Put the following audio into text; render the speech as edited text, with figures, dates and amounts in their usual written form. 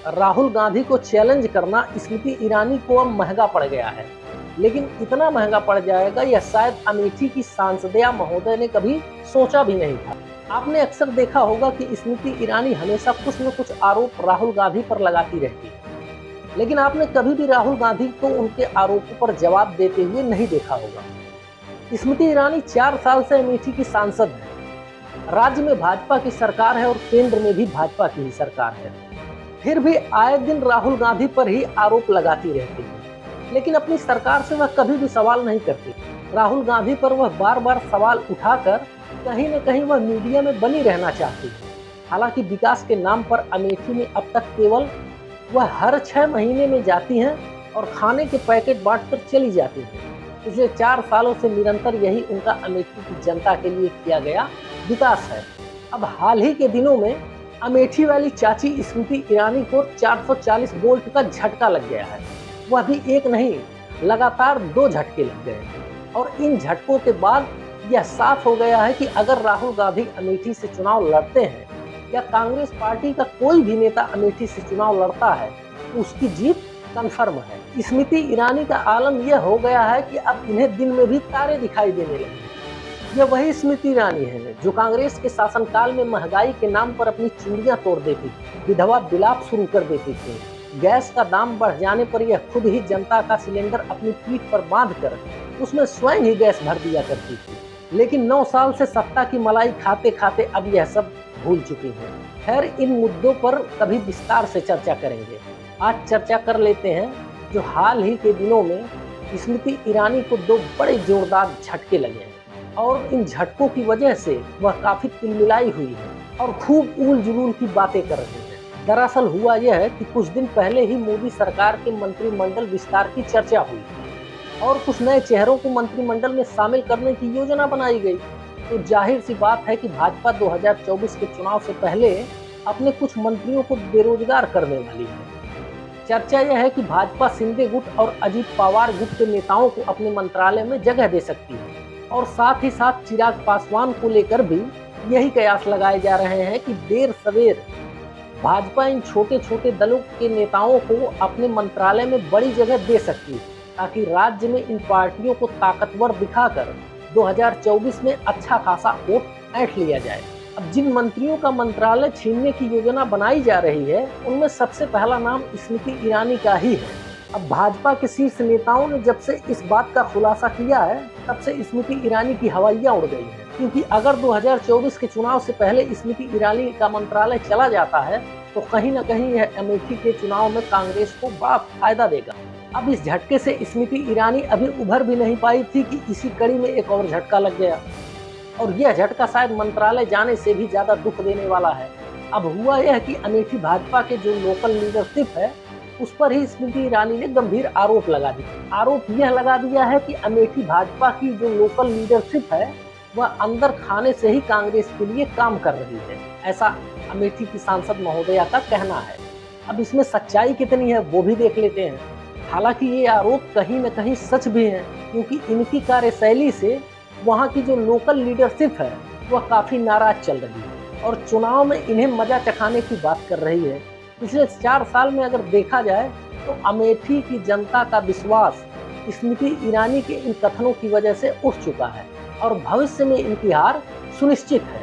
राहुल गांधी को चैलेंज करना स्मृति ईरानी को अब महंगा पड़ गया है, लेकिन इतना महंगा पड़ जाएगा यह शायद अमेठी की सांसदया महोदय ने कभी सोचा भी नहीं था। आपने अक्सर देखा होगा कि स्मृति ईरानी हमेशा कुछ न कुछ आरोप राहुल गांधी पर लगाती रहती है, लेकिन आपने कभी भी राहुल गांधी को उनके आरोपों पर जवाब देते हुए नहीं देखा होगा। स्मृति ईरानी 4 साल से अमेठी की सांसद है। राज्य में भाजपा की सरकार है और केंद्र में भी भाजपा की ही सरकार है, फिर भी आए दिन राहुल गांधी पर ही आरोप लगाती रहती है, लेकिन अपनी सरकार से वह कभी भी सवाल नहीं करती। राहुल गांधी पर वह बार बार सवाल उठाकर कहीं न कहीं वह मीडिया में बनी रहना चाहती है। हालांकि विकास के नाम पर अमेठी में अब तक केवल वह हर 6 महीने में जाती हैं और खाने के पैकेट बांटकर चली जाती हैं। पिछले 4 सालों से निरंतर यही उनका अमेठी की जनता के लिए किया गया विकास है। अब हाल ही के दिनों में अमेठी वाली चाची स्मृति ईरानी को 440 वोल्ट का झटका लग गया है। वह भी एक नहीं, लगातार 2 झटके लग गए और इन झटकों के बाद यह साफ हो गया है कि अगर राहुल गांधी अमेठी से चुनाव लड़ते हैं या कांग्रेस पार्टी का कोई भी नेता अमेठी से चुनाव लड़ता है तो उसकी जीत कन्फर्म है। स्मृति ईरानी का आलम यह हो गया है कि अब इन्हें दिन में भी तारे दिखाई देने लगे। यह वही स्मृति ईरानी है जो कांग्रेस के शासनकाल में महंगाई के नाम पर अपनी चूड़ियां तोड़ देती थी, विधवा विलाप शुरू कर देती थी। गैस का दाम बढ़ जाने पर यह खुद ही जनता का सिलेंडर अपनी पीठ पर बांधकर उसमें स्वयं ही गैस भर दिया करती थी। लेकिन 9 साल से सत्ता की मलाई खाते खाते अब यह सब भूल चुकी है। खैर, इन मुद्दों पर कभी विस्तार से चर्चा करेंगे। आज चर्चा कर लेते हैं जो हाल ही के दिनों में स्मृति ईरानी को 2 बड़े जोरदार झटके लगे हैं और इन झटकों की वजह से वह काफी तिलमिलाई हुई है और खूब ऊल जुलूल की बातें कर रही है। दरअसल हुआ यह है कि कुछ दिन पहले ही मोदी सरकार के मंत्रिमंडल विस्तार की चर्चा हुई और कुछ नए चेहरों को मंत्रिमंडल में शामिल करने की योजना बनाई गई। तो जाहिर सी बात है कि भाजपा 2024 के चुनाव से पहले अपने कुछ मंत्रियों को बेरोजगार करने वाली है। चर्चा यह है कि भाजपा शिंदे गुट और अजीत पवार गुट के नेताओं को अपने मंत्रालय में जगह दे सकती है और साथ ही साथ चिराग पासवान को लेकर भी यही कयास लगाए जा रहे हैं कि देर सवेर भाजपा इन छोटे छोटे दलों के नेताओं को अपने मंत्रालय में बड़ी जगह दे सकती है, ताकि राज्य में इन पार्टियों को ताकतवर दिखाकर 2024 में अच्छा खासा वोट ऐंठ लिया जाए। अब जिन मंत्रियों का मंत्रालय छीनने की योजना बनाई जा रही है उनमें सबसे पहला नाम स्मृति ईरानी का ही है। अब भाजपा के शीर्ष नेताओं ने जब से इस बात का खुलासा किया है तब से स्मृति ईरानी की हवाइयां उड़ गई हैं, क्योंकि अगर 2024 के चुनाव से पहले स्मृति ईरानी का मंत्रालय चला जाता है तो कहीं न कहीं यह अमेठी के चुनाव में कांग्रेस को बड़ा फायदा देगा। अब इस झटके से स्मृति ईरानी अभी उभर भी नहीं पाई थी कि इसी कड़ी में एक और झटका लग गया और यह झटका शायद मंत्रालय जाने से भी ज्यादा दुख देने वाला है। अब हुआ यह कि अमेठी भाजपा के जो लोकल लीडरशिप है उस पर ही स्मृति ईरानी ने गंभीर आरोप लगा दिया। आरोप यह लगा दिया है कि अमेठी भाजपा की जो लोकल लीडरशिप है वह अंदर खाने से ही कांग्रेस के लिए काम कर रही है, ऐसा अमेठी की सांसद महोदया का कहना है। अब इसमें सच्चाई कितनी है वो भी देख लेते हैं। हालांकि ये आरोप कहीं न कहीं सच भी हैं, क्योंकि इनकी कार्यशैली से वहाँ की जो लोकल लीडरशिप है वह काफ़ी नाराज चल रही है और चुनाव में इन्हें मजा चखाने की बात कर रही है। पिछले 4 साल में अगर देखा जाए तो अमेठी की जनता का विश्वास स्मृति ईरानी के इन कथनों की वजह से उठ चुका है और भविष्य में इनकी हार सुनिश्चित है।